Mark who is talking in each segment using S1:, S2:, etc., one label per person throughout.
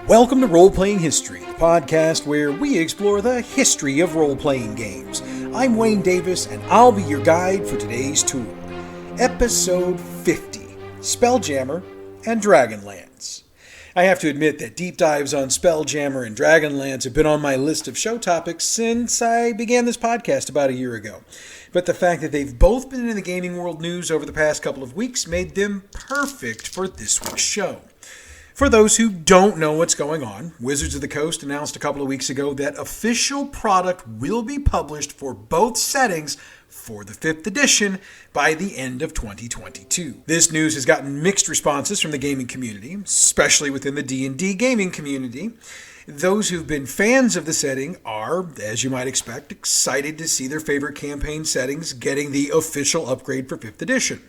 S1: Welcome to Roleplaying History, the podcast where we explore the history of role-playing games. I'm Wayne Davis, and I'll be your guide for today's tour. Episode 50, Spelljammer and Dragonlance. I have to admit that deep dives on Spelljammer and Dragonlance have been on my list of show topics since I began this podcast about a year ago. But the fact that they've both been in the gaming world news over the past couple of weeks made them perfect for this week's show. For those who don't know what's going on, Wizards of the Coast announced a couple of weeks ago that official product will be published for both settings for the 5th edition by the end of 2022. This news has gotten mixed responses from the gaming community, especially within the D&D gaming community. Those who've been fans of the setting are, as you might expect, excited to see their favorite campaign settings getting the official upgrade for 5th edition.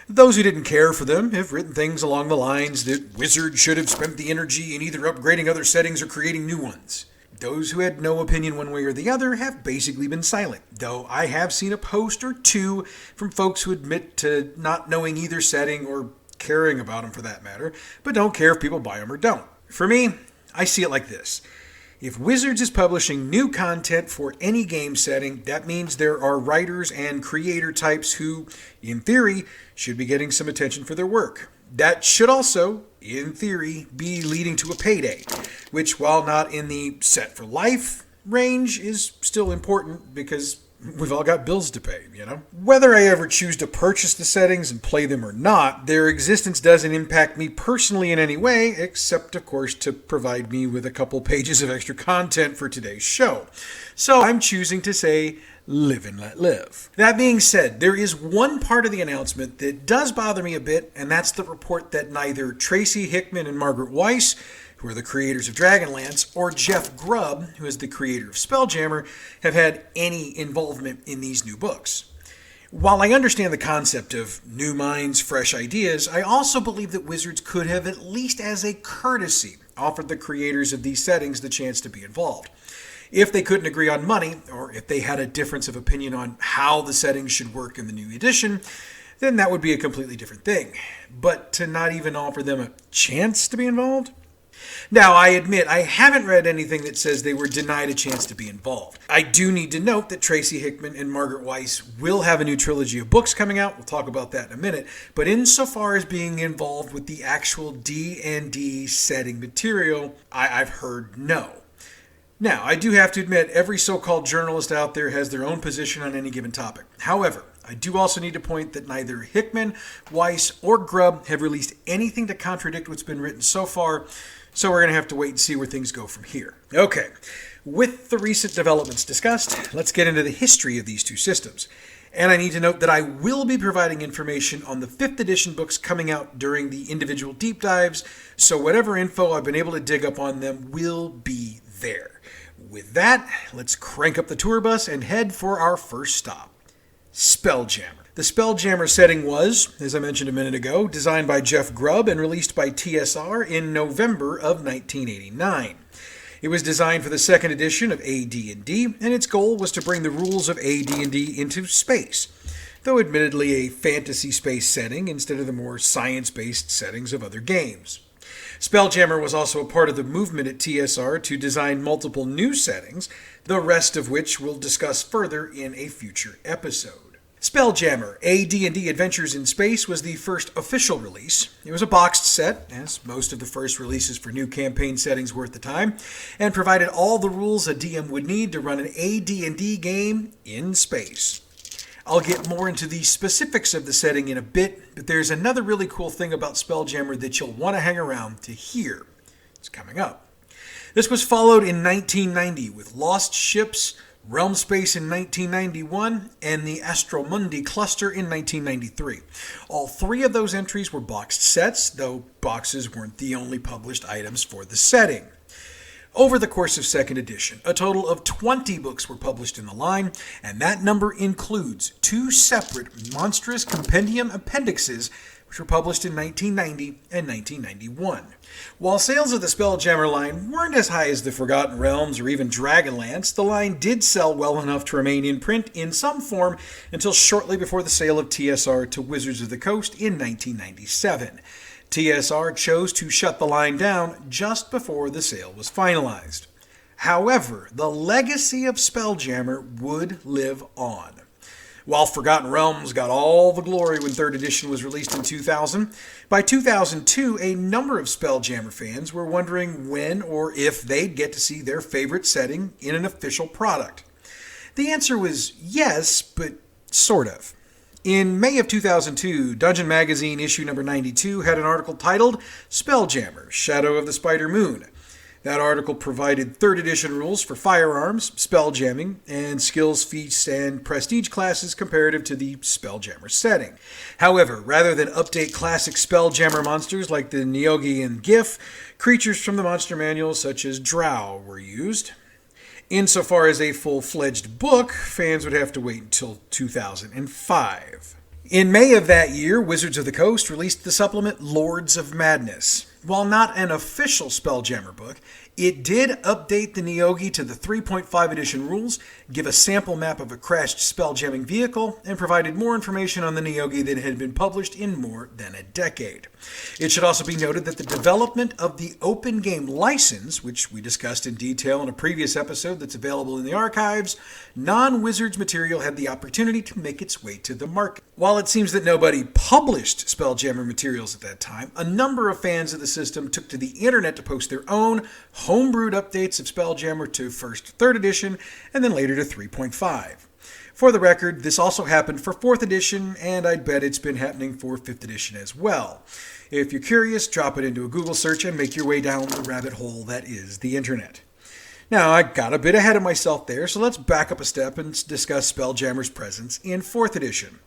S1: Those who didn't care for them have written things along the lines that Wizards should have spent the energy in either upgrading other settings or creating new ones. Those who had no opinion one way or the other have basically been silent, though I have seen a post or two from folks who admit to not knowing either setting or caring about them for that matter, but don't care if people buy them or don't. For me, I see it like this. If Wizards is publishing new content for any game setting, that means there are writers and creator types who, in theory, should be getting some attention for their work. That should also, in theory, be leading to a payday, which, while not in the set for life range, is still important because we've all got bills to pay, you know? Whether I ever choose to purchase the settings and play them or not, their existence doesn't impact me personally in any way, except, of course, to provide me with a couple pages of extra content for today's show. So I'm choosing to say, live and let live. That being said, there is one part of the announcement that does bother me a bit, and that's the report that neither Tracy Hickman and Margaret Weiss, who are the creators of Dragonlance, or Jeff Grubb, who is the creator of Spelljammer, have had any involvement in these new books. While I understand the concept of new minds, fresh ideas, I also believe that Wizards could have, at least as a courtesy, offered the creators of these settings the chance to be involved. If they couldn't agree on money, or if they had a difference of opinion on how the settings should work in the new edition, then that would be a completely different thing. But to not even offer them a chance to be involved? Now, I admit I haven't read anything that says they were denied a chance to be involved. I do need to note that Tracy Hickman and Margaret Weiss will have a new trilogy of books coming out. We'll talk about that in a minute. But insofar as being involved with the actual D&D setting material, I've heard no. Now, I do have to admit, every so-called journalist out there has their own position on any given topic. However, I do also need to point that neither Hickman, Weiss, or Grubb have released anything to contradict what's been written so far, so we're going to have to wait and see where things go from here. Okay, with the recent developments discussed, let's get into the history of these two systems. And I need to note that I will be providing information on the 5th edition books coming out during the individual deep dives, so whatever info I've been able to dig up on them will be there. With that, let's crank up the tour bus and head for our first stop, Spelljammer. The Spelljammer setting was, as I mentioned a minute ago, designed by Jeff Grubb and released by TSR in November of 1989. It was designed for the 2nd edition of AD&D, and its goal was to bring the rules of AD&D into space, though admittedly a fantasy space setting instead of the more science-based settings of other games. Spelljammer was also a part of the movement at TSR to design multiple new settings, the rest of which we'll discuss further in a future episode. Spelljammer, AD&D Adventures in Space was the first official release. It was a boxed set, as most of the first releases for new campaign settings were at the time, and provided all the rules a DM would need to run an AD&D game in space. I'll get more into the specifics of the setting in a bit, but there's another really cool thing about Spelljammer that you'll want to hang around to hear. It's coming up. This was followed in 1990 with Lost Ships, Realm Space in 1991, and the Astromundi Cluster in 1993. All three of those entries were boxed sets, though boxes weren't the only published items for the setting. Over the course of 2nd edition, a total of 20 books were published in the line, and that number includes 2 separate monstrous compendium appendixes which were published in 1990 and 1991. While sales of the Spelljammer line weren't as high as the Forgotten Realms or even Dragonlance, the line did sell well enough to remain in print in some form until shortly before the sale of TSR to Wizards of the Coast in 1997. TSR chose to shut the line down just before the sale was finalized. However, the legacy of Spelljammer would live on. While Forgotten Realms got all the glory when 3rd edition was released in 2000, by 2002 a number of Spelljammer fans were wondering when or if they'd get to see their favorite setting in an official product. The answer was yes, but sort of. In May of 2002, Dungeon Magazine issue number 92 had an article titled Spelljammer, Shadow of the Spider Moon. That article provided 3rd edition rules for firearms, spelljamming, and skills, feats, and prestige classes comparative to the Spelljammer setting. However, rather than update classic Spelljammer monsters like the Neogi and Gif, creatures from the monster manual such as Drow were used. Insofar as a full-fledged book, fans would have to wait until 2005. In May of that year, Wizards of the Coast released the supplement Lords of Madness. While not an official Spelljammer book, it did update the Neogi to the 3.5 edition rules, give a sample map of a crashed spelljamming vehicle, and provided more information on the Neogi than had been published in more than a decade. It should also be noted that the development of the open game license, which we discussed in detail in a previous episode that's available in the archives, non-Wizards material had the opportunity to make its way to the market. While it seems that nobody published Spelljammer materials at that time, a number of fans of the system took to the internet to post their own homebrewed updates of Spelljammer to first 3rd edition and then later to 3.5. For the record, this also happened for 4th edition, and I'd bet it's been happening for 5th edition as well. If you're curious, drop it into a Google search and make your way down the rabbit hole that is the internet. Now, I got a bit ahead of myself there, so let's back up a step and discuss Spelljammer's presence in 4th edition.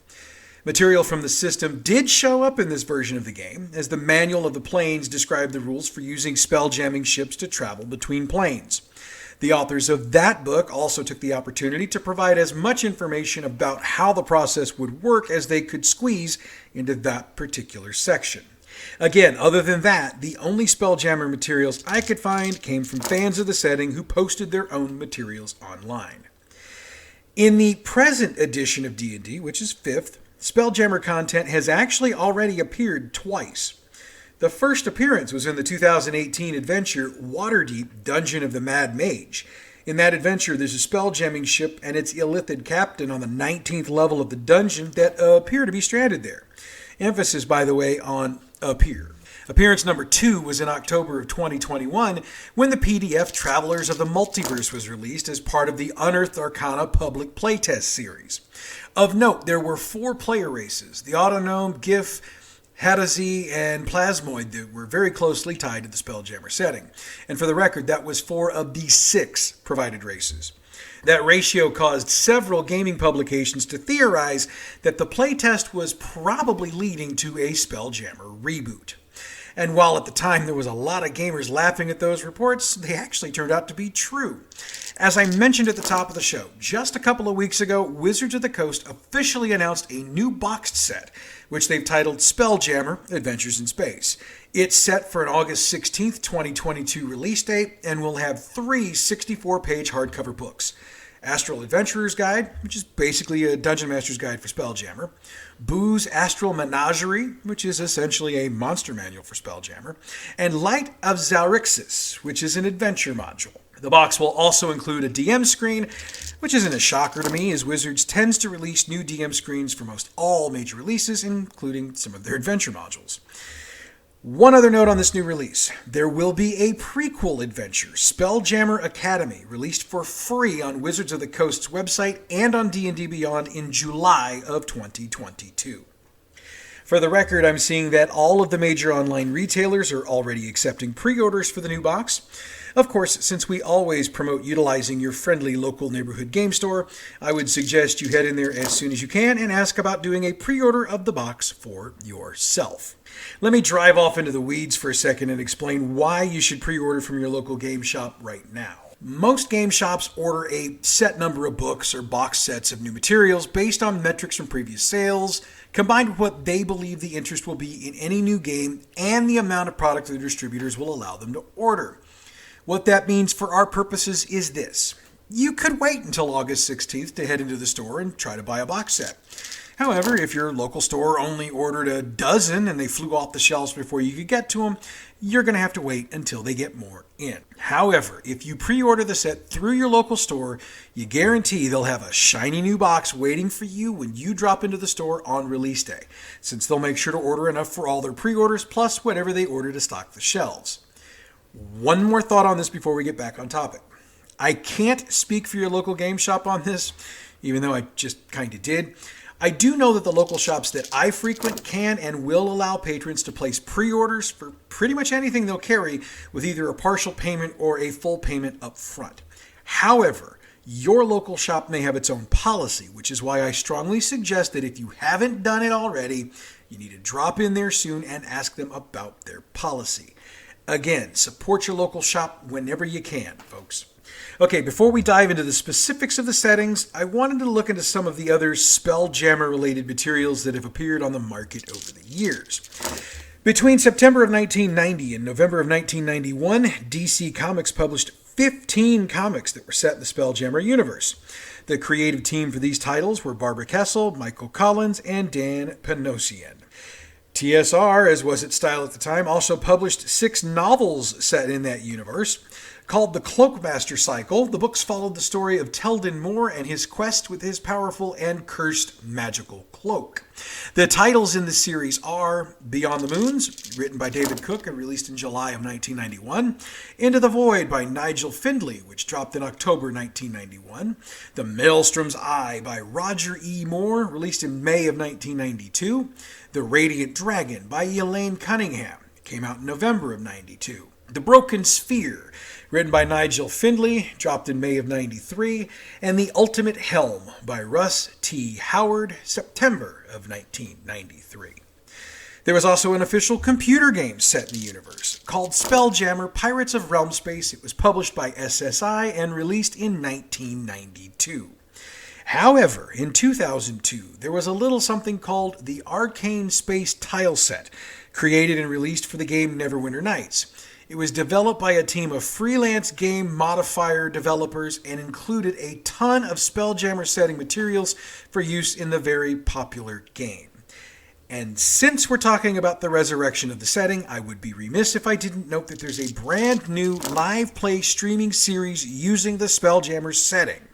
S1: Material from the system did show up in this version of the game, as the Manual of the Planes described the rules for using spelljamming ships to travel between planes. The authors of that book also took the opportunity to provide as much information about how the process would work as they could squeeze into that particular section. Again, other than that, the only Spelljammer materials I could find came from fans of the setting who posted their own materials online. In the present edition of D&D, which is 5th, Spelljammer content has actually already appeared twice. The first appearance was in the 2018 adventure Waterdeep Dungeon of the Mad Mage. In that adventure, there's a spelljamming ship and its illithid captain on the 19th level of the dungeon that appear to be stranded there. Emphasis, by the way, on appear. Appearance number 2 was in October of 2021 when the PDF Travelers of the Multiverse was released as part of the Unearthed Arcana public playtest series. Of note, there were 4 player races, the Autognome, Gif, Hadazi, and Plasmoid, that were very closely tied to the Spelljammer setting. And for the record, that was 4 of the 6 provided races. That ratio caused several gaming publications to theorize that the playtest was probably leading to a Spelljammer reboot. And while at the time there was a lot of gamers laughing at those reports, they actually turned out to be true. As I mentioned at the top of the show, just a couple of weeks ago, Wizards of the Coast officially announced a new boxed set, which they've titled Spelljammer Adventures in Space. It's set for an August 16th, 2022 release date, and will have 3 64-page hardcover books. Astral Adventurer's Guide, which is basically a Dungeon Master's Guide for Spelljammer. Boo's Astral Menagerie, which is essentially a monster manual for Spelljammer. And Light of Zaurixis, which is an adventure module. The box will also include a DM screen, which isn't a shocker to me, as Wizards tends to release new DM screens for most all major releases, including some of their adventure modules. One other note on this new release. There will be a prequel adventure, Spelljammer Academy, released for free on Wizards of the Coast's website and on D&D Beyond in July of 2022. For the record, I'm seeing that all of the major online retailers are already accepting pre-orders for the new box. Of course, since we always promote utilizing your friendly local neighborhood game store, I would suggest you head in there as soon as you can and ask about doing a pre-order of the box for yourself. Let me drive off into the weeds for a second and explain why you should pre-order from your local game shop right now. Most game shops order a set number of books or box sets of new materials based on metrics from previous sales, combined with what they believe the interest will be in any new game and the amount of product their distributors will allow them to order. What that means for our purposes is this. you could wait until August 16th to head into the store and try to buy a box set. However, if your local store only ordered a dozen and they flew off the shelves before you could get to them, you're going to have to wait until they get more in. However, if you pre-order the set through your local store, you guarantee they'll have a shiny new box waiting for you when you drop into the store on release day, since they'll make sure to order enough for all their pre-orders plus whatever they order to stock the shelves. One more thought on this before we get back on topic. I can't speak for your local game shop on this, even though I just kind of did. I do know that the local shops that I frequent can and will allow patrons to place pre-orders for pretty much anything they'll carry with either a partial payment or a full payment up front. However, your local shop may have its own policy, which is why I strongly suggest that if you haven't done it already, you need to drop in there soon and ask them about their policy. Again, support your local shop whenever you can, folks. Okay, before we dive into the specifics of the settings, I wanted to look into some of the other Spelljammer-related materials that have appeared on the market over the years. Between September of 1990 and November of 1991, DC Comics published 15 comics that were set in the Spelljammer universe. The creative team for these titles were Barbara Kessel, Michael Collins, and Dan Panosian. TSR, as was its style at the time, also published 6 novels set in that universe. Called the Cloakmaster Cycle, the books followed the story of Teldin Moore and his quest with his powerful and cursed magical cloak. The titles in the series are Beyond the Moons, written by David Cook and released in July of 1991, Into the Void by Nigel Findlay, which dropped in October 1991, The Maelstrom's Eye by Roger E. Moore, released in May of 1992, The Radiant Dragon by Elaine Cunningham, came out in November of 92, The Broken Sphere, written by Nigel Findlay, dropped in May of 93, and The Ultimate Helm by Russ T. Howard, September of 1993. There was also an official computer game set in the universe called Spelljammer Pirates of Realmspace. It was published by SSI and released in 1992. However, in 2002, there was a little something called the Arcane Space Tile Set, created and released for the game Neverwinter Nights. It was developed by a team of freelance game modifier developers and included a ton of Spelljammer setting materials for use in the very popular game. And since we're talking about the resurrection of the setting, I would be remiss if I didn't note that there's a brand new live play streaming series using the Spelljammer setting.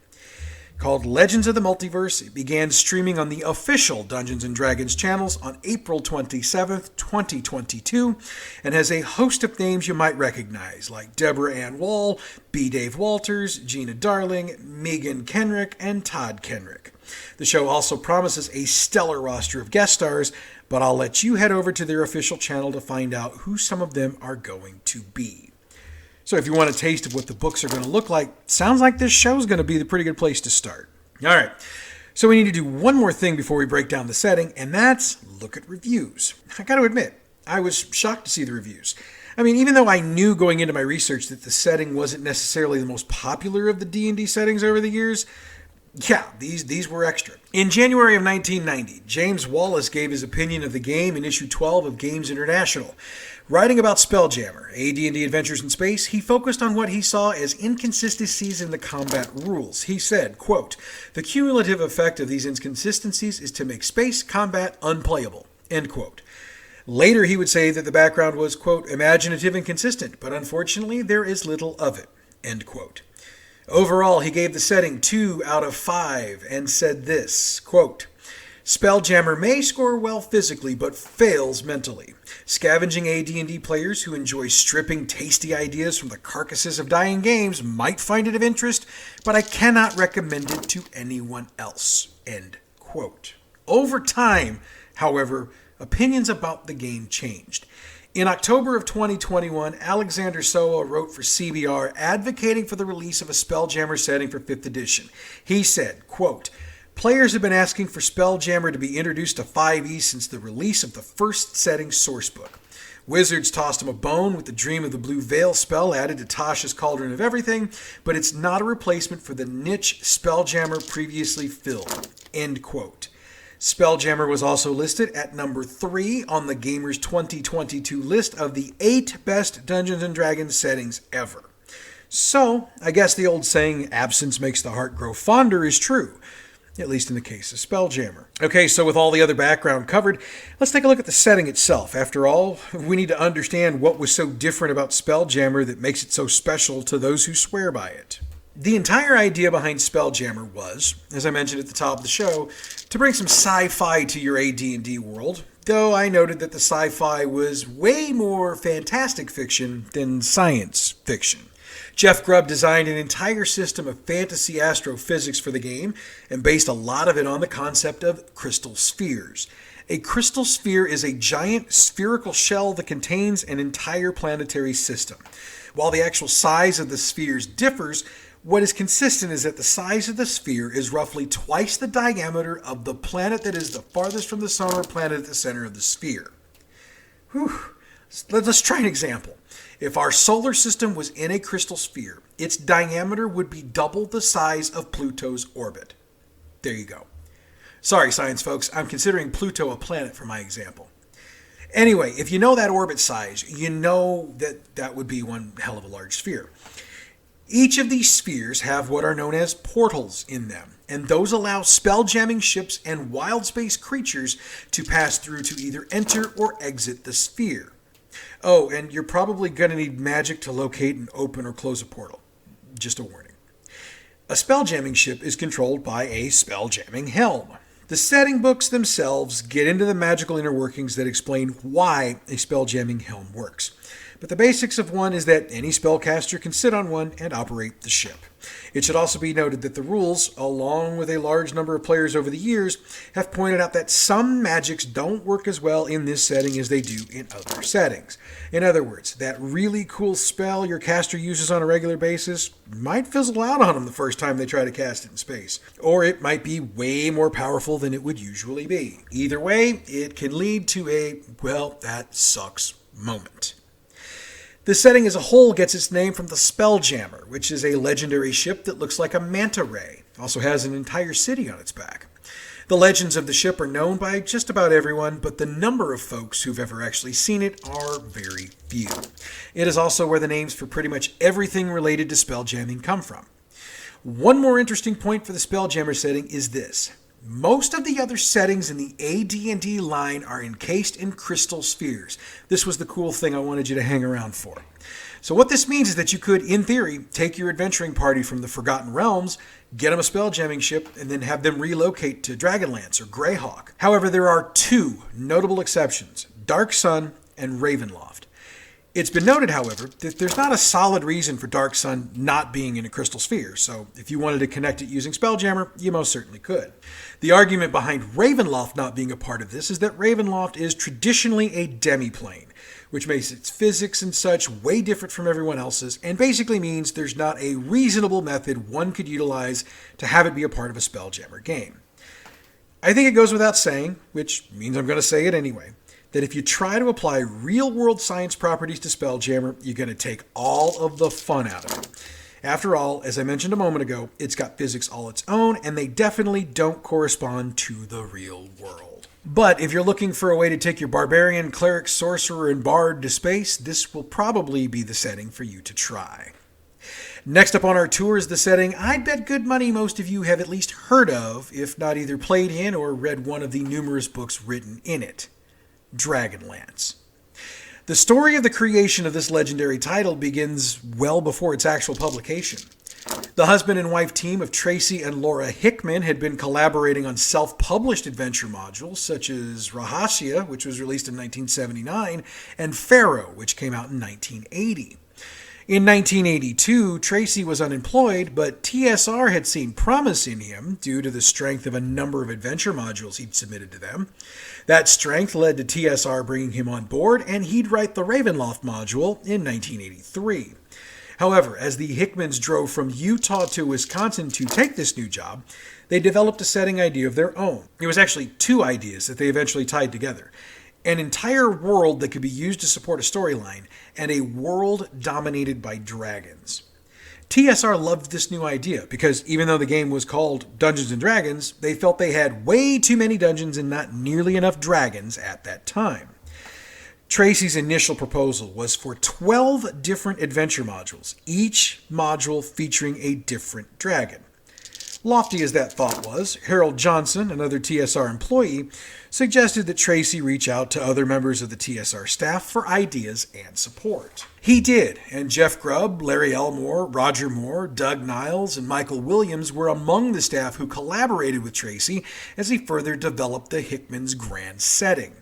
S1: Called Legends of the Multiverse, it began streaming on the official Dungeons & Dragons channels on April 27th, 2022, and has a host of names you might recognize, like Deborah Ann Wall, B. Dave Walters, Gina Darling, Megan Kenrick, and Todd Kenrick. The show also promises a stellar roster of guest stars, but I'll let you head over to their official channel to find out who some of them are going to be. So if you want a taste of what the books are going to look like, sounds like this show is going to be the pretty good place to start. All right, so we need to do one more thing before we break down the setting, and that's look at reviews. I got to admit, I was shocked to see the reviews. I mean, even though I knew going into my research that the setting wasn't necessarily the most popular of the D&D settings over the years, yeah, these were extra. In January of 1990, James Wallace gave his opinion of the game in issue 12 of Games International. Writing about Spelljammer, AD&D Adventures in Space, he focused on what he saw as inconsistencies in the combat rules. He said, quote, "The cumulative effect of these inconsistencies is to make space combat unplayable," end quote. Later, he would say that the background was, quote, "imaginative and consistent, but unfortunately there is little of it," end quote. Overall, he gave the setting 2 out of 5 and said this, quote, "Spelljammer may score well physically, but fails mentally. Scavenging AD&D players who enjoy stripping tasty ideas from the carcasses of dying games might find it of interest, but I cannot recommend it to anyone else," end quote. Over time, however, opinions about the game changed. In October of 2021, Alexander Soa wrote for CBR advocating for the release of a Spelljammer setting for 5th edition. He said, quote, "Players have been asking for Spelljammer to be introduced to 5e since the release of the first setting sourcebook. Wizards tossed him a bone with the Dream of the Blue Veil spell added to Tasha's Cauldron of Everything, but it's not a replacement for the niche Spelljammer previously filled," end quote. Spelljammer was also listed at number 3 on the Gamer's 2022 list of the 8 best Dungeons & Dragons settings ever. So, I guess the old saying, absence makes the heart grow fonder, is true. At least in the case of Spelljammer. Okay, so with all the other background covered, let's take a look at the setting itself. After all, we need to understand what was so different about Spelljammer that makes it so special to those who swear by it. The entire idea behind Spelljammer was, as I mentioned at the top of the show, to bring some sci-fi to your AD&D world, though I noted that the sci-fi was way more fantastic fiction than science fiction. Jeff Grubb designed an entire system of fantasy astrophysics for the game and based a lot of it on the concept of crystal spheres. A crystal sphere is a giant spherical shell that contains an entire planetary system. While the actual size of the spheres differs, what is consistent is that the size of the sphere is roughly twice the diameter of the planet that is the farthest from the sun or planet at the center of the sphere. Whew. Let's try an example. If our solar system was in a crystal sphere, its diameter would be double the size of Pluto's orbit. There you go. Sorry, science folks, I'm considering Pluto a planet for my example. Anyway, if you know that orbit size, you know that that would be one hell of a large sphere. Each of these spheres have what are known as portals in them, and those allow spell-jamming ships and wild space creatures to pass through to either enter or exit the sphere. Oh, and you're probably going to need magic to locate and open or close a portal. Just a warning. A spell-jamming ship is controlled by a spell-jamming helm. The setting books themselves get into the magical inner workings that explain why a spell-jamming helm works. But the basics of one is that any spellcaster can sit on one and operate the ship. It should also be noted that the rules, along with a large number of players over the years, have pointed out that some magics don't work as well in this setting as they do in other settings. In other words, that really cool spell your caster uses on a regular basis might fizzle out on them the first time they try to cast it in space. Or it might be way more powerful than it would usually be. Either way, it can lead to a, well, that sucks moment. The setting as a whole gets its name from the Spelljammer, which is a legendary ship that looks like a manta ray. It also has an entire city on its back. The legends of the ship are known by just about everyone, but the number of folks who've ever actually seen it are very few. It is also where the names for pretty much everything related to spelljamming come from. One more interesting point for the Spelljammer setting is this. Most of the other settings in the AD&D line are encased in crystal spheres. This was the cool thing I wanted you to hang around for. So what this means is that you could, in theory, take your adventuring party from the Forgotten Realms, get them a spelljamming ship, and then have them relocate to Dragonlance or Greyhawk. However, there are two notable exceptions, Dark Sun and Ravenloft. It's been noted, however, that there's not a solid reason for Dark Sun not being in a crystal sphere, so if you wanted to connect it using Spelljammer, you most certainly could. The argument behind Ravenloft not being a part of this is that Ravenloft is traditionally a demiplane, which makes its physics and such way different from everyone else's, and basically means there's not a reasonable method one could utilize to have it be a part of a Spelljammer game. I think it goes without saying, which means I'm going to say it anyway, that if you try to apply real-world science properties to Spelljammer, you're going to take all of the fun out of it. After all, as I mentioned a moment ago, it's got physics all its own, and they definitely don't correspond to the real world. But if you're looking for a way to take your barbarian, cleric, sorcerer, and bard to space, this will probably be the setting for you to try. Next up on our tour is the setting I'd bet good money most of you have at least heard of, if not either played in or read one of the numerous books written in it. Dragonlance. The story of the creation of this legendary title begins well before its actual publication. The husband and wife team of Tracy and Laura Hickman had been collaborating on self-published adventure modules such as Rahasya, which was released in 1979, and Pharaoh, which came out in 1980. In 1982, Tracy was unemployed, but TSR had seen promise in him due to the strength of a number of adventure modules he'd submitted to them. That strength led to TSR bringing him on board, and he'd write the Ravenloft module in 1983. However, as the Hickmans drove from Utah to Wisconsin to take this new job, they developed a setting idea of their own. It was actually two ideas that they eventually tied together. An entire world that could be used to support a storyline, and a world dominated by dragons. TSR loved this new idea because even though the game was called Dungeons & Dragons, they felt they had way too many dungeons and not nearly enough dragons at that time. Tracy's initial proposal was for 12 different adventure modules, each module featuring a different dragon. Lofty as that thought was, Harold Johnson, another TSR employee, suggested that Tracy reach out to other members of the TSR staff for ideas and support. He did, and Jeff Grubb, Larry Elmore, Roger Moore, Doug Niles, and Michael Williams were among the staff who collaborated with Tracy as he further developed the Hickman's grand setting.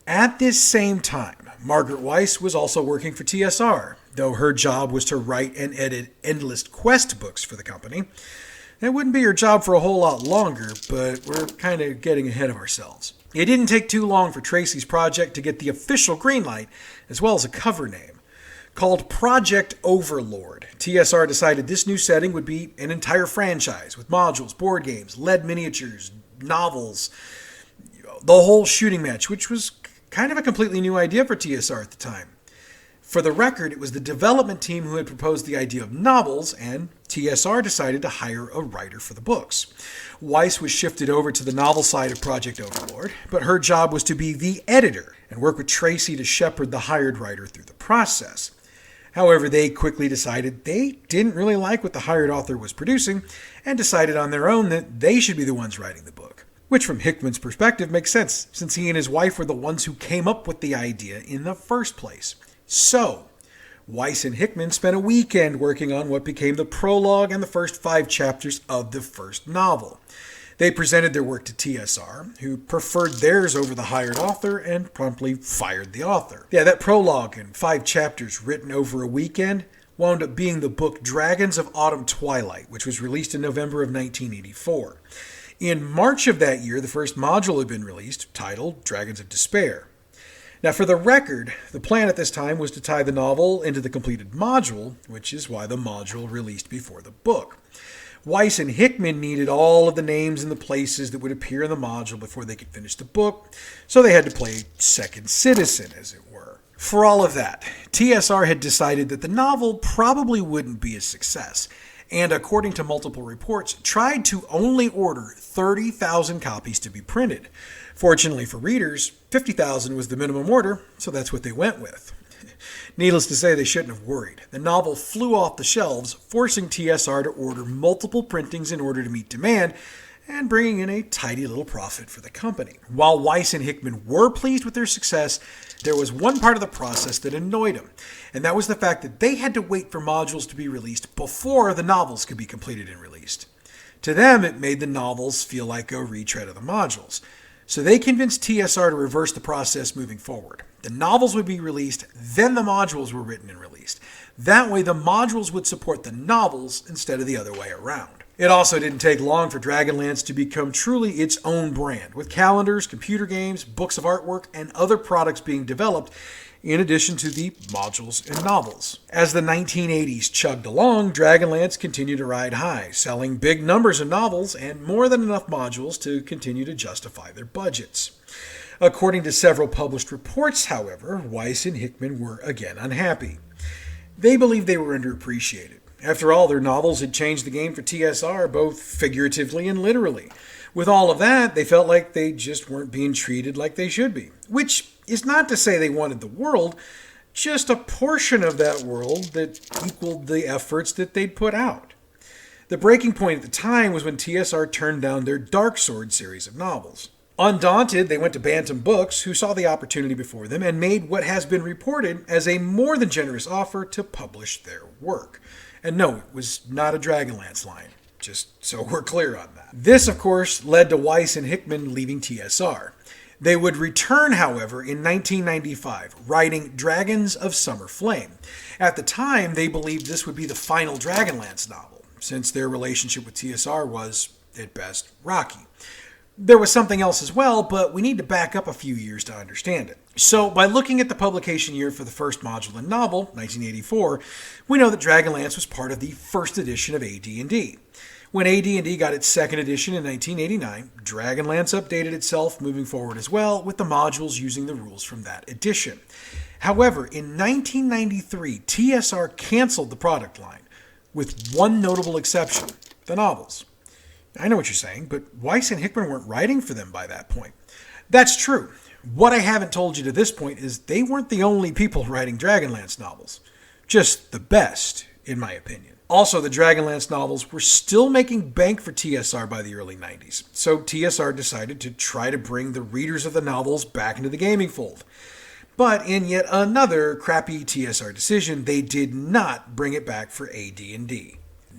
S1: At this same time, Margaret Weiss was also working for TSR, though her job was to write and edit endless quest books for the company. It wouldn't be her job for a whole lot longer, but we're kind of getting ahead of ourselves. It didn't take too long for Tracy's project to get the official green light, as well as a cover name. Called Project Overlord, TSR decided this new setting would be an entire franchise with modules, board games, lead miniatures, novels, the whole shooting match, which was kind of a completely new idea for TSR at the time. For the record, it was the development team who had proposed the idea of novels, and TSR decided to hire a writer for the books. Weiss was shifted over to the novel side of Project Overlord, but her job was to be the editor and work with Tracy to shepherd the hired writer through the process. However, they quickly decided they didn't really like what the hired author was producing and decided on their own that they should be the ones writing the book. Which from Hickman's perspective makes sense, since he and his wife were the ones who came up with the idea in the first place. So, Weiss and Hickman spent a weekend working on what became the prologue and the first 5 chapters of the first novel. They presented their work to TSR, who preferred theirs over the hired author and promptly fired the author. Yeah, that prologue and 5 chapters written over a weekend wound up being the book Dragons of Autumn Twilight, which was released in November of 1984. In March of that year, the first module had been released, titled Dragons of Despair. Now, for the record, the plan at this time was to tie the novel into the completed module, which is why the module released before the book. Weiss and Hickman needed all of the names and the places that would appear in the module before they could finish the book, so they had to play second citizen, as it were. For all of that, TSR had decided that the novel probably wouldn't be a success, and according to multiple reports, tried to only order 30,000 copies to be printed. Fortunately for readers, 50,000 was the minimum order, so that's what they went with. Needless to say, they shouldn't have worried. The novel flew off the shelves, forcing TSR to order multiple printings in order to meet demand, and bringing in a tidy little profit for the company. While Weiss and Hickman were pleased with their success, there was one part of the process that annoyed them, and that was the fact that they had to wait for modules to be released before the novels could be completed and released. To them, it made the novels feel like a retread of the modules. So they convinced TSR to reverse the process moving forward. The novels would be released, then the modules were written and released. That way the modules would support the novels instead of the other way around. It also didn't take long for Dragonlance to become truly its own brand, with calendars, computer games, books of artwork, and other products being developed, in addition to the modules and novels. As the 1980s chugged along, Dragonlance continued to ride high, selling big numbers of novels and more than enough modules to continue to justify their budgets. According to several published reports, however, Weiss and Hickman were again unhappy. They believed they were underappreciated. After all, their novels had changed the game for TSR, both figuratively and literally. With all of that, they felt like they just weren't being treated like they should be. Which is not to say they wanted the world, just a portion of that world that equaled the efforts that they'd put out. The breaking point at the time was when TSR turned down their Dark Sword series of novels. Undaunted, they went to Bantam Books, who saw the opportunity before them and made what has been reported as a more than generous offer to publish their work. And no, it was not a Dragonlance line, just so we're clear on that. This, of course, led to Weiss and Hickman leaving TSR. They would return, however, in 1995, writing Dragons of Summer Flame. At the time, they believed this would be the final Dragonlance novel, since their relationship with TSR was, at best, rocky. There was something else as well, but we need to back up a few years to understand it. So, by looking at the publication year for the first module and novel, 1984, we know that Dragonlance was part of the first edition of AD&D. When AD&D got its second edition in 1989, Dragonlance updated itself moving forward as well, with the modules using the rules from that edition. However, in 1993, TSR canceled the product line, with one notable exception, the novels. I know what you're saying, but Weiss and Hickman weren't writing for them by that point. That's true. What I haven't told you to this point is they weren't the only people writing Dragonlance novels. Just the best, in my opinion. Also, the Dragonlance novels were still making bank for TSR by the early 90s, so TSR decided to try to bring the readers of the novels back into the gaming fold. But in yet another crappy TSR decision, they did not bring it back for AD&D.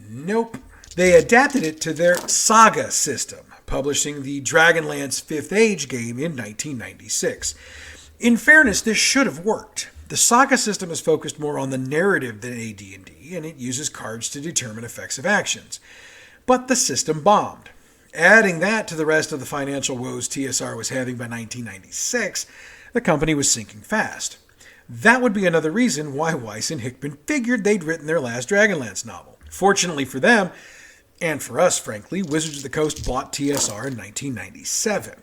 S1: Nope. They adapted it to their Saga system, publishing the Dragonlance 5th Age game in 1996. In fairness, this should have worked. The Saga system is focused more on the narrative than AD&D, and it uses cards to determine effects of actions. But the system bombed. Adding that to the rest of the financial woes TSR was having by 1996, the company was sinking fast. That would be another reason why Weiss and Hickman figured they'd written their last Dragonlance novel. Fortunately for them, and for us, frankly, Wizards of the Coast bought TSR in 1997.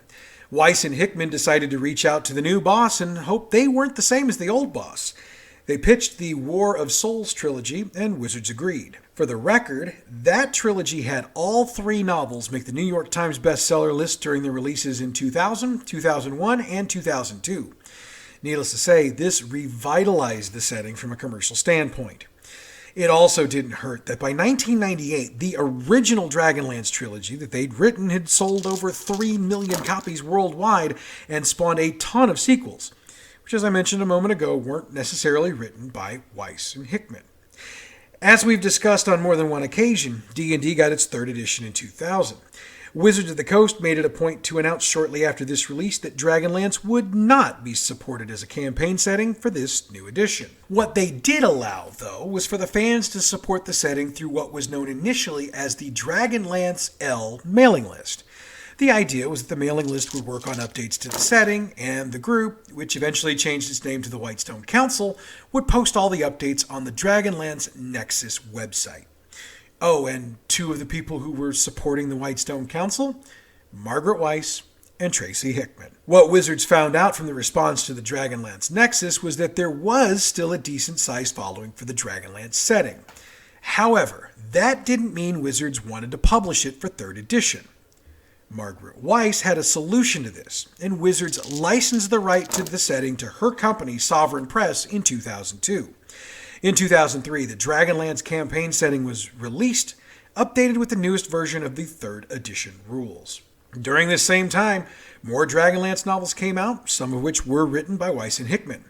S1: Weiss and Hickman decided to reach out to the new boss and hope they weren't the same as the old boss. They pitched the War of Souls trilogy, and Wizards agreed. For the record, that trilogy had all 3 novels make the New York Times bestseller list during their releases in 2000, 2001, and 2002. Needless to say, this revitalized the setting from a commercial standpoint. It also didn't hurt that by 1998, the original Dragonlance trilogy that they'd written had sold over 3 million copies worldwide and spawned a ton of sequels, which, as I mentioned a moment ago, weren't necessarily written by Weiss and Hickman. As we've discussed on more than one occasion, D&D got its 3rd edition in 2000. Wizards of the Coast made it a point to announce shortly after this release that Dragonlance would not be supported as a campaign setting for this new edition. What they did allow, though, was for the fans to support the setting through what was known initially as the Dragonlance L mailing list. The idea was that the mailing list would work on updates to the setting, and the group, which eventually changed its name to the Whitestone Council, would post all the updates on the Dragonlance Nexus website. Oh, and 2 of the people who were supporting the Whitestone Council? Margaret Weiss and Tracy Hickman. What Wizards found out from the response to the Dragonlance Nexus was that there was still a decent-sized following for the Dragonlance setting. However, that didn't mean Wizards wanted to publish it for 3rd edition. Margaret Weiss had a solution to this, and Wizards licensed the right to the setting to her company, Sovereign Press, in 2002. In 2003, the Dragonlance campaign setting was released, updated with the newest version of the 3rd edition rules. During this same time, more Dragonlance novels came out, some of which were written by Weiss and Hickman.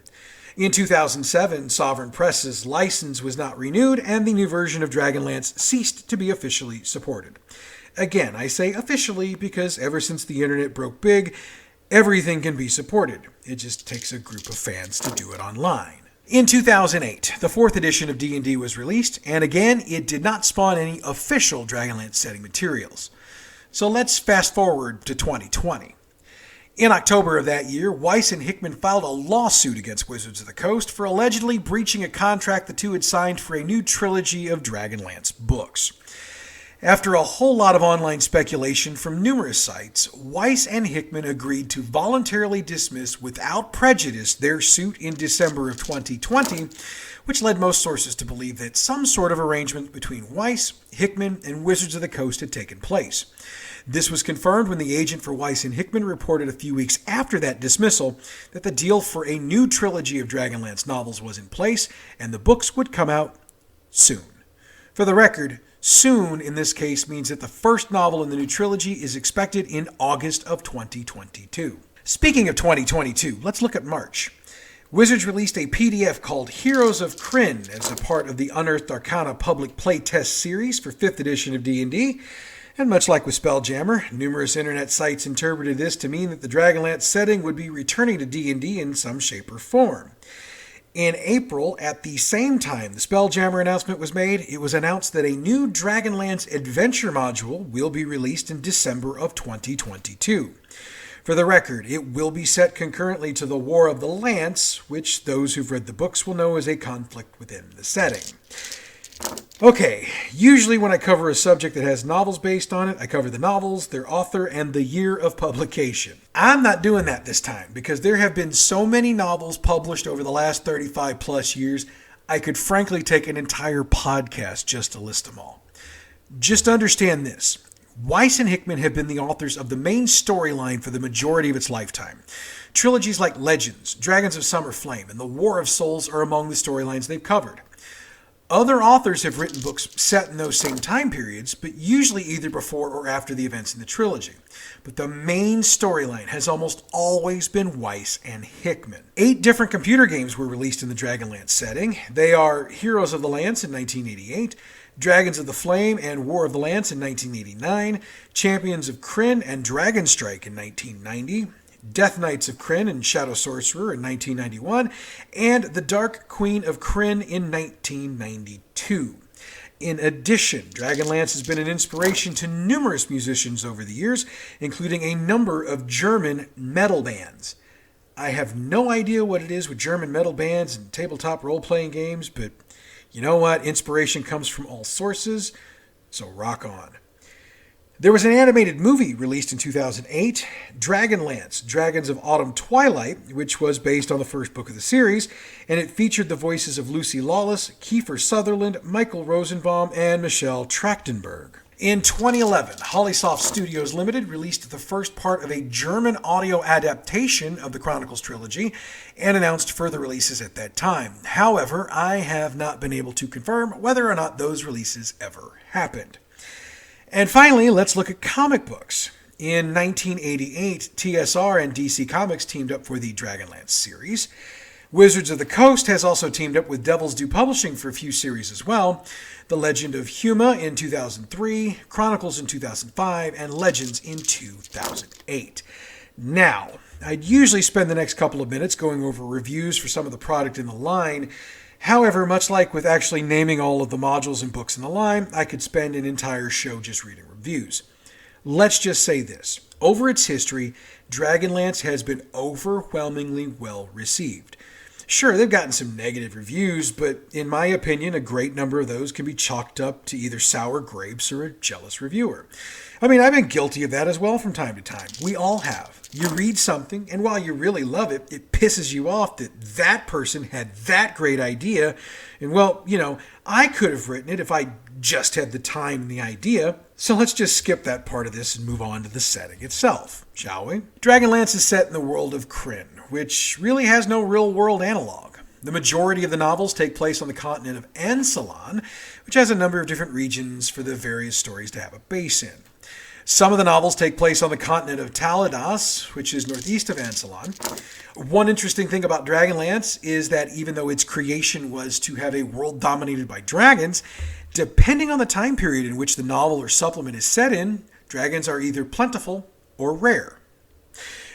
S1: In 2007, Sovereign Press's license was not renewed, and the new version of Dragonlance ceased to be officially supported. Again, I say officially because ever since the internet broke big, everything can be supported. It just takes a group of fans to do it online. In 2008, the 4th edition of D&D was released, and again, it did not spawn any official Dragonlance setting materials. So let's fast forward to 2020. In October of that year, Weiss and Hickman filed a lawsuit against Wizards of the Coast for allegedly breaching a contract the two had signed for a new trilogy of Dragonlance books. After a whole lot of online speculation from numerous sites, Weiss and Hickman agreed to voluntarily dismiss without prejudice their suit in December of 2020, which led most sources to believe that some sort of arrangement between Weiss, Hickman, and Wizards of the Coast had taken place. This was confirmed when the agent for Weiss and Hickman reported a few weeks after that dismissal that the deal for a new trilogy of Dragonlance novels was in place, and the books would come out soon. For the record, soon in this case means that the first novel in the new trilogy is expected in August of 2022. Speaking of 2022, let's look at March. Wizards released a PDF called Heroes of Krynn as a part of the Unearthed Arcana public playtest series for 5th edition of D&D, and much like with Spelljammer, numerous internet sites interpreted this to mean that the Dragonlance setting would be returning to D&D in some shape or form. In April, at the same time the Spelljammer announcement was made, it was announced that a new Dragonlance adventure module will be released in December of 2022. For the record, it will be set concurrently to the War of the Lance, which those who've read the books will know is a conflict within the setting. Okay, usually when I cover a subject that has novels based on it, I cover the novels, their author, and the year of publication. I'm not doing that this time because there have been so many novels published over the last 35 plus years, I could frankly take an entire podcast just to list them all. Just understand this. Weiss and Hickman have been the authors of the main storyline for the majority of its lifetime. Trilogies like Legends, Dragons of Summer Flame, and The War of Souls are among the storylines they've covered. Other authors have written books set in those same time periods, but usually either before or after the events in the trilogy. But the main storyline has almost always been Weiss and Hickman. 8 different computer games were released in the Dragonlance setting. They are Heroes of the Lance in 1988, Dragons of the Flame and War of the Lance in 1989, Champions of Krynn and Dragonstrike in 1990, Death Knights of Krynn and Shadow Sorcerer in 1991, and The Dark Queen of Krynn in 1992. In addition, Dragonlance has been an inspiration to numerous musicians over the years, including a number of German metal bands. I have no idea what it is with German metal bands and tabletop role-playing games, but you know what? Inspiration comes from all sources, so rock on. There was an animated movie released in 2008, Dragonlance, Dragons of Autumn Twilight, which was based on the first book of the series, and it featured the voices of Lucy Lawless, Kiefer Sutherland, Michael Rosenbaum, and Michelle Trachtenberg. In 2011, Hollysoft Studios Limited released the first part of a German audio adaptation of the Chronicles trilogy and announced further releases at that time. However, I have not been able to confirm whether or not those releases ever happened. And finally, let's look at comic books. In 1988, TSR and DC Comics teamed up for the Dragonlance series. Wizards of the Coast has also teamed up with Devil's Due Publishing for a few series as well. The Legend of Huma in 2003, Chronicles in 2005, and Legends in 2008. Now, I'd usually spend the next couple of minutes going over reviews for some of the product in the line. However, much like with actually naming all of the modules and books in the line, I could spend an entire show just reading reviews. Let's just say this. Over its history, Dragonlance has been overwhelmingly well received. Sure, they've gotten some negative reviews, but in my opinion, a great number of those can be chalked up to either sour grapes or a jealous reviewer. I mean, I've been guilty of that as well from time to time. We all have. You read something, and while you really love it, it pisses you off that that person had that great idea. And well, I could have written it if I just had the time and the idea. So let's just skip that part of this and move on to the setting itself, shall we? Dragonlance is set in the world of Krynn, which really has no real-world analog. The majority of the novels take place on the continent of Ansalon, which has a number of different regions for the various stories to have a base in. Some of the novels take place on the continent of Taladas, which is northeast of Ansalon. One interesting thing about Dragonlance is that even though its creation was to have a world dominated by dragons, depending on the time period in which the novel or supplement is set in, dragons are either plentiful or rare.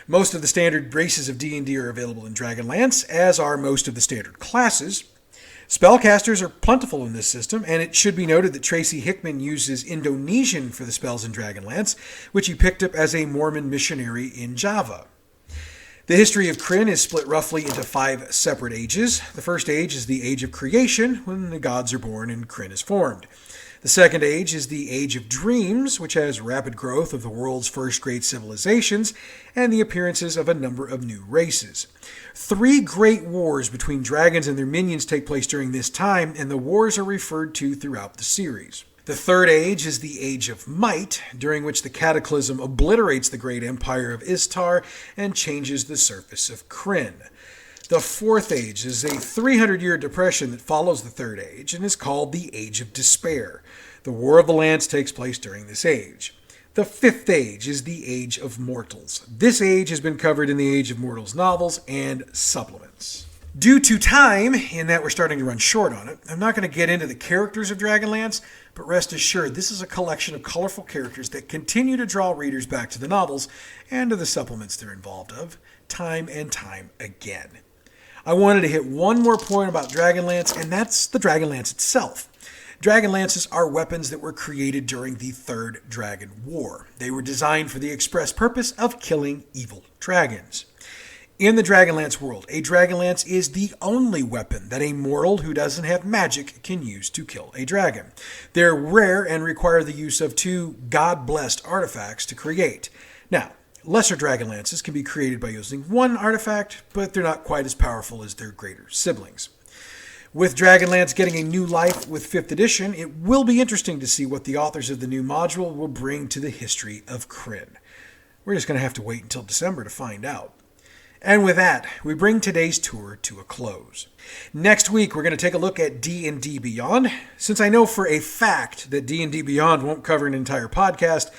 S1: Most of the standard races of D&D are available in Dragonlance, as are most of the standard classes. Spellcasters are plentiful in this system, and it should be noted that Tracy Hickman uses Indonesian for the spells in Dragonlance, which he picked up as a Mormon missionary in Java. The history of Krynn is split roughly into 5 separate ages. The first age is the Age of Creation, when the gods are born and Krynn is formed. The second age is the Age of Dreams, which has rapid growth of the world's first great civilizations and the appearances of a number of new races. 3 great wars between dragons and their minions take place during this time, and the wars are referred to throughout the series. The third age is the Age of Might, during which the Cataclysm obliterates the great empire of Istar and changes the surface of Krynn. The fourth age is a 300-year depression that follows the third age and is called the Age of Despair. The War of the Lance takes place during this age. The fifth age is the Age of Mortals. This age has been covered in the Age of Mortals novels and supplements. Due to time, in that we're starting to run short on it, I'm not going to get into the characters of Dragonlance, but rest assured this is a collection of colorful characters that continue to draw readers back to the novels and to the supplements they're involved of, time and time again. I wanted to hit one more point about Dragonlance, and that's the Dragonlance itself. Dragonlances are weapons that were created during the Third Dragon War. They were designed for the express purpose of killing evil dragons. In the Dragonlance world, a Dragonlance is the only weapon that a mortal who doesn't have magic can use to kill a dragon. They're rare and require the use of 2 god-blessed artifacts to create. Now, lesser Dragonlances can be created by using 1 artifact, but they're not quite as powerful as their greater siblings. With Dragonlance getting a new life with 5th edition, it will be interesting to see what the authors of the new module will bring to the history of Krynn. We're just going to have to wait until December to find out. And with that, we bring today's tour to a close. Next week, we're going to take a look at D&D Beyond. Since I know for a fact that D&D Beyond won't cover an entire podcast,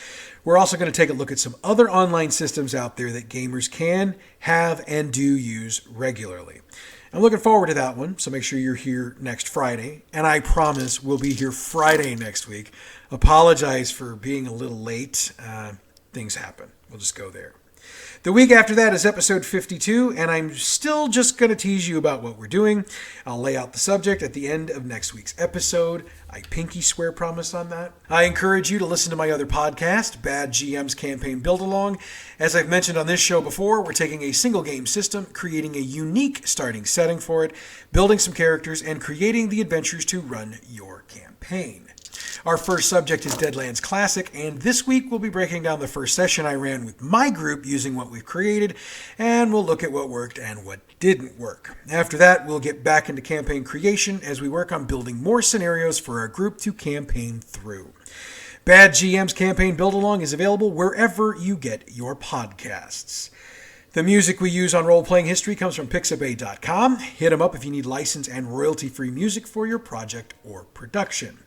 S1: we're also going to take a look at some other online systems out there that gamers can, have, and do use regularly. I'm looking forward to that one, so make sure you're here next Friday. And I promise we'll be here Friday next week. Apologize for being a little late. Things happen. We'll just go there. The week after that is episode 52, and I'm still just going to tease you about what we're doing. I'll lay out the subject at the end of next week's episode. I pinky swear promise on that. I encourage you to listen to my other podcast, Bad GM's Campaign Build-Along. As I've mentioned on this show before, we're taking a single game system, creating a unique starting setting for it, building some characters, and creating the adventures to run your campaign. Our first subject is Deadlands Classic, and this week we'll be breaking down the first session I ran with my group using what we've created, and we'll look at what worked and what didn't work. After that, we'll get back into campaign creation as we work on building more scenarios for our group to campaign through. Bad GM's Campaign Build-Along is available wherever you get your podcasts. The music we use on Role-Playing History comes from Pixabay.com. Hit them up if you need license and royalty-free music for your project or production.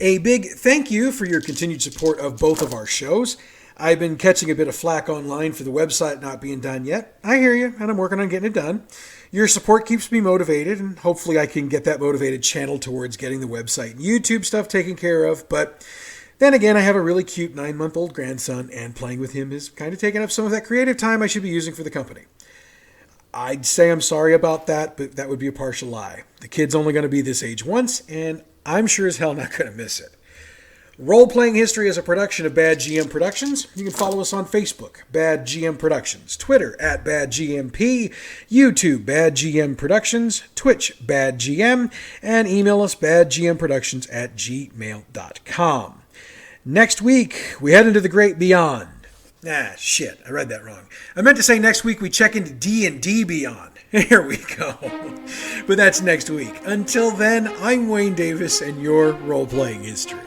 S1: A big thank you for your continued support of both of our shows. I've been catching a bit of flack online for the website not being done yet. I hear you, and I'm working on getting it done. Your support keeps me motivated, and hopefully I can get that motivated channel towards getting the website and YouTube stuff taken care of. But then again, I have a really cute 9-month-old grandson, and playing with him is kind of taking up some of that creative time I should be using for the company. I'd say I'm sorry about that, but that would be a partial lie. The kid's only going to be this age once, and I'm sure as hell not going to miss it. Role-Playing History is a production of Bad GM Productions. You can follow us on Facebook, Bad GM Productions, Twitter at Bad GMP, YouTube, Bad GM Productions, Twitch, Bad GM, and email us badgmproductions@gmail.com. Next week, we head into the great beyond. Shit, I read that wrong. I meant to say next week we check into D&D Beyond. Here we go. But that's next week. Until then, I'm Wayne Davis, and your Role-Playing History.